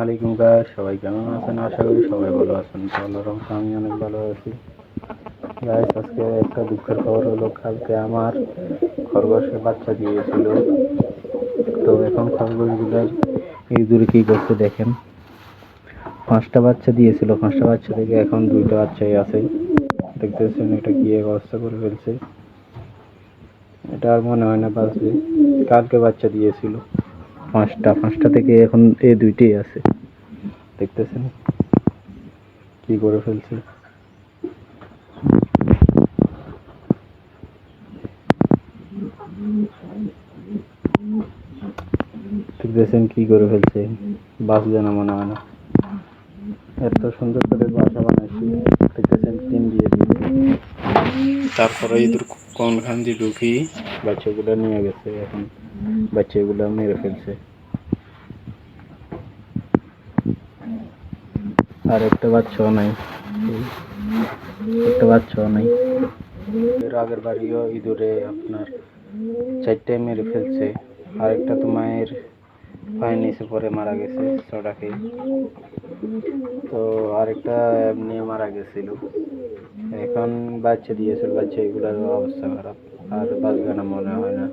আলাইকুম গাইস, সবাই কেমন আছেন? আশা করি সবাই ভালো আছেন। তো আল্লাহর রহমতে আমি অনেক ভালো আছি। গাইস, আজকে একটা দুঃখের খবর হলো, কালকে আমার খরগোশের বাচ্চা দিয়েছিল। তো এখন খরগোশগুলোর এই দূরে কি করতে দেখেন, 5টা বাচ্চা দিয়েছিল, 5টা বাচ্চা থেকে এখন 2টা বাচ্চাই আছে। দেখতেছেন এটা কি অবস্থা করে ফেলছে। এটা আর মনে হয় না বাঁচবে। কালকে বাচ্চা দিয়েছিল 5টা থেকে এখন এই 2টিই আছে। দেখতেছেন কি করে ফেলছে। দেখতেছেন কি করে ফেলছে, বাঁচবে না মনে হয় না। এত সুন্দর করে বাসা বানাইছি, দেখতেছেন টিন দিয়ে দিচ্ছি, তারপরে ইঁদুর কোনখান দিয়ে ঢুকি বাচ্চাগুলো নিয়ে গেছে। এখন বাচ্চাগুলো মেরে ফেলছে। আর একটা বাচ্চাও নাই, একটা বাচ্চাও নাই। এর আগের বাড়িও ইঁদুরে আপনার 4টায় মেরে ফেলছে। আরেকটা তো মায়ের পায়ের নিচে পরে মারা গেছে ছটা খেয়ে। তো আরেকটা এমনি মারা গেছিল। এখন বাচ্চা দিয়েছিল, বাচ্চা এগুলোর অবস্থা খারাপ, আর বাঁচবে না মনে হয় না।